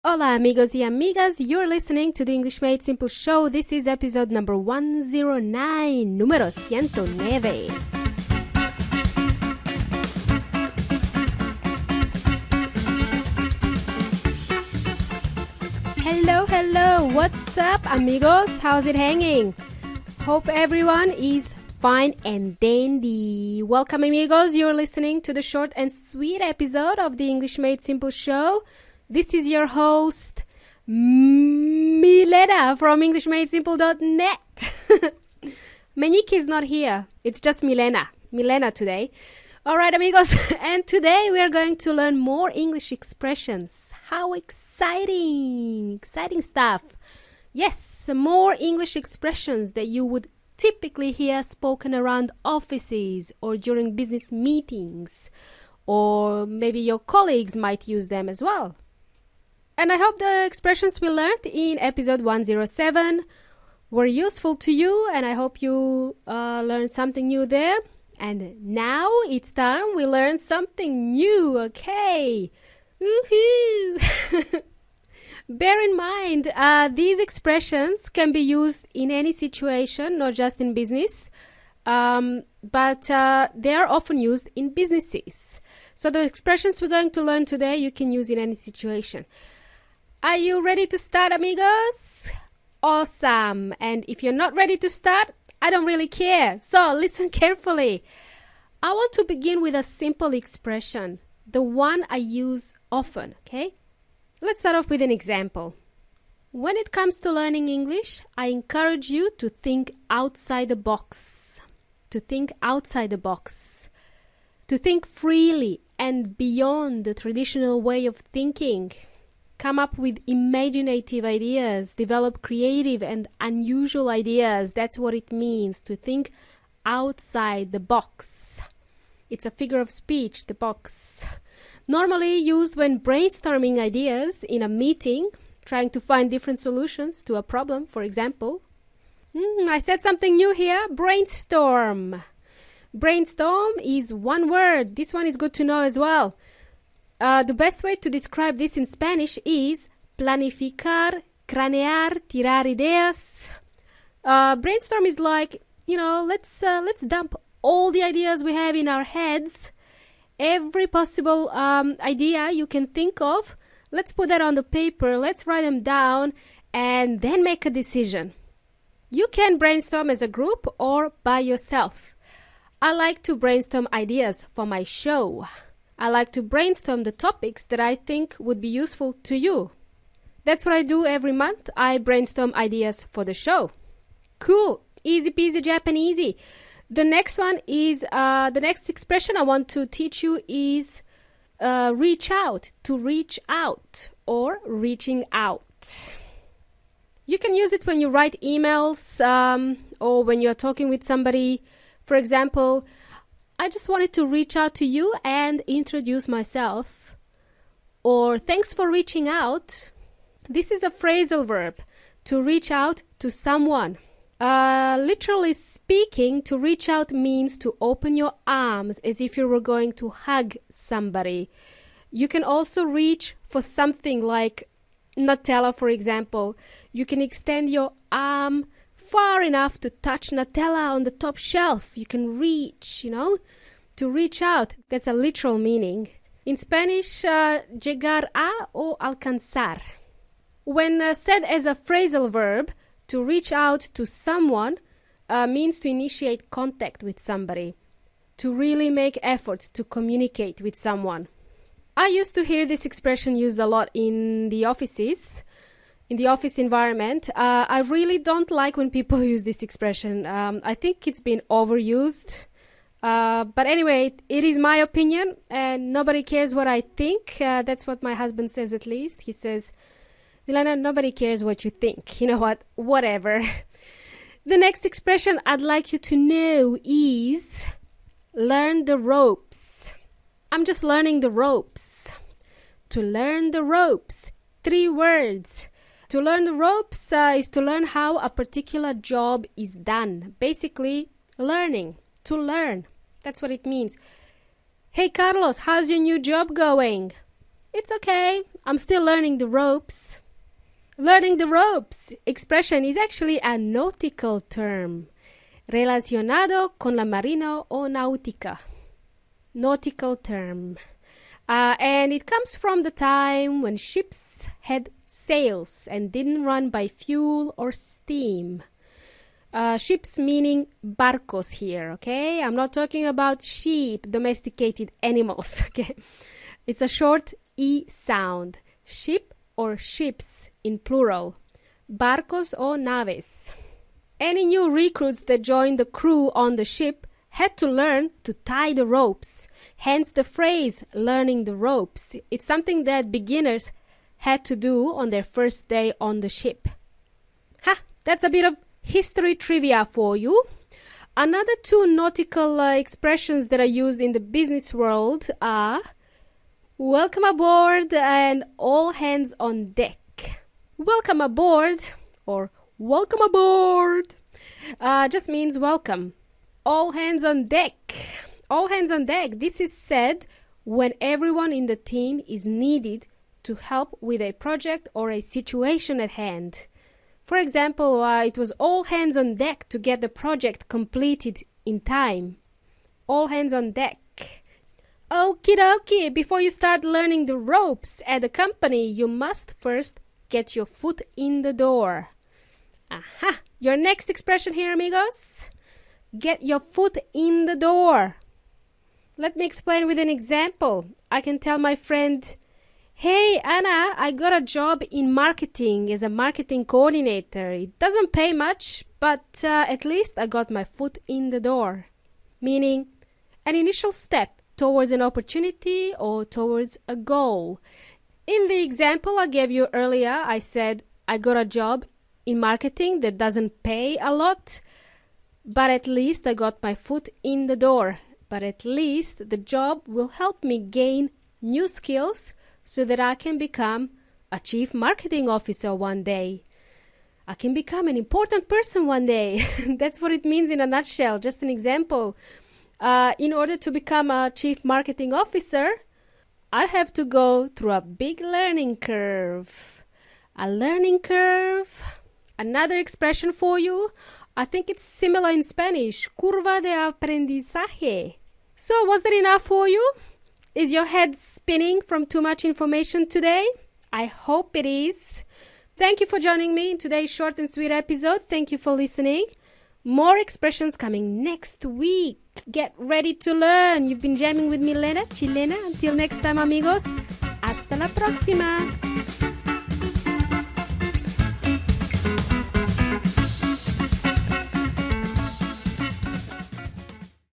Hola amigos y amigas, you're listening to the English Made Simple show. This is episode number 109, número 109. Hello, what's up amigos? How's it hanging? Hope everyone is fine and dandy. Welcome amigos, you're listening to the short and sweet episode of the English Made Simple show. This is your host, Milena from EnglishMadeSimple.net. Meñique is not here. It's just Milena today. All right, amigos. And today we are going to learn more English expressions. How exciting! Exciting stuff. Yes, more English expressions that you would typically hear spoken around offices or during business meetings. Or maybe your colleagues might use them as well. And I hope the expressions we learned in episode 107 were useful to you, and I hope you learned something new there. And now it's time we learn something new, okay? Woohoo! Bear in mind, these expressions can be used in any situation, not just in business, but they are often used in businesses. So the expressions we're going to learn today, you can use in any situation. Are you ready to start, amigos? Awesome! And if you're not ready to start, I don't really care. So listen carefully. I want to begin with a simple expression, the one I use often, okay? Let's start off with an example. When it comes to learning English, I encourage you to think outside the box. To think outside the box. To think freely and beyond the traditional way of thinking. Come up with imaginative ideas, develop creative and unusual ideas. That's what it means to think outside the box. It's a figure of speech, the box. Normally used when brainstorming ideas in a meeting, trying to find different solutions to a problem, for example. I said something new here, brainstorm. Brainstorm is one word. This one is good to know as well. The best way to describe this in Spanish is planificar, cranear, tirar ideas. Brainstorm is like, let's dump all the ideas we have in our heads. Every possible idea you can think of, let's put that on the paper, let's write them down, and then make a decision. You can brainstorm as a group or by yourself. I like to brainstorm ideas for my show. I like to brainstorm the topics that I think would be useful to you. That's what I do every month. I brainstorm ideas for the show. Cool. Easy peasy Japanesey. The next one is, the next expression I want to teach you is reach out. To reach out or reaching out. You can use it when you write emails or when you're talking with somebody. For example, I just wanted to reach out to you and introduce myself. Or thanks for reaching out. This is a phrasal verb, to reach out to someone. Literally speaking, to reach out means to open your arms as if you were going to hug somebody. You can also reach for something like Nutella, for example. You can extend your arm far enough to touch Nutella on the top shelf. You can reach, to reach out. That's a literal meaning. In Spanish, llegar a o alcanzar. When said as a phrasal verb, to reach out to someone means to initiate contact with somebody, to really make effort to communicate with someone. I used to hear this expression used a lot in the offices. In the office environment, I really don't like when people use this expression. I think it's been overused. But anyway, it is my opinion and nobody cares what I think. That's what my husband says at least. He says, Milena, nobody cares what you think. You know what? Whatever. The next expression I'd like you to know is learn the ropes. I'm just learning the ropes. To learn the ropes. 3 words. To learn the ropes is to learn how a particular job is done. Basically, learning. To learn. That's what it means. Hey, Carlos, how's your new job going? It's okay. I'm still learning the ropes. Learning the ropes expression is actually a nautical term relacionado con la marina o náutica. Nautical term. And it comes from the time when ships had sails and didn't run by fuel or steam. Ships meaning barcos here, okay? I'm not talking about sheep, domesticated animals, okay? It's a short E sound. Ship or ships in plural. Barcos o naves. Any new recruits that joined the crew on the ship had to learn to tie the ropes. Hence the phrase, learning the ropes. It's something that beginners had to do on their first day on the ship. That's a bit of history trivia for you. Another two nautical expressions that are used in the business world are welcome aboard and all hands on deck. Welcome aboard or welcome aboard just means welcome. All hands on deck. All hands on deck. This is said when everyone in the team is needed to help with a project or a situation at hand. For example, it was all hands on deck to get the project completed in time. All hands on deck. Okie dokie, before you start learning the ropes at a company, you must first get your foot in the door. Your next expression here, amigos. Get your foot in the door. Let me explain with an example. I can tell my friend, hey, Anna, I got a job in marketing as a marketing coordinator. It doesn't pay much, but at least I got my foot in the door. Meaning an initial step towards an opportunity or towards a goal. In the example I gave you earlier, I said I got a job in marketing that doesn't pay a lot, but at least I got my foot in the door. But at least the job will help me gain new skills so that I can become a chief marketing officer one day. I can become an important person one day. That's what it means in a nutshell. Just an example. In order to become a chief marketing officer, I have to go through a big learning curve. A learning curve. Another expression for you. I think it's similar in Spanish. Curva de aprendizaje. So, was that enough for you? Is your head spinning from too much information today? I hope it is. Thank you for joining me in today's short and sweet episode. Thank you for listening. More expressions coming next week. Get ready to learn. You've been jamming with me, Lena Chilena. Until next time, amigos. Hasta la próxima.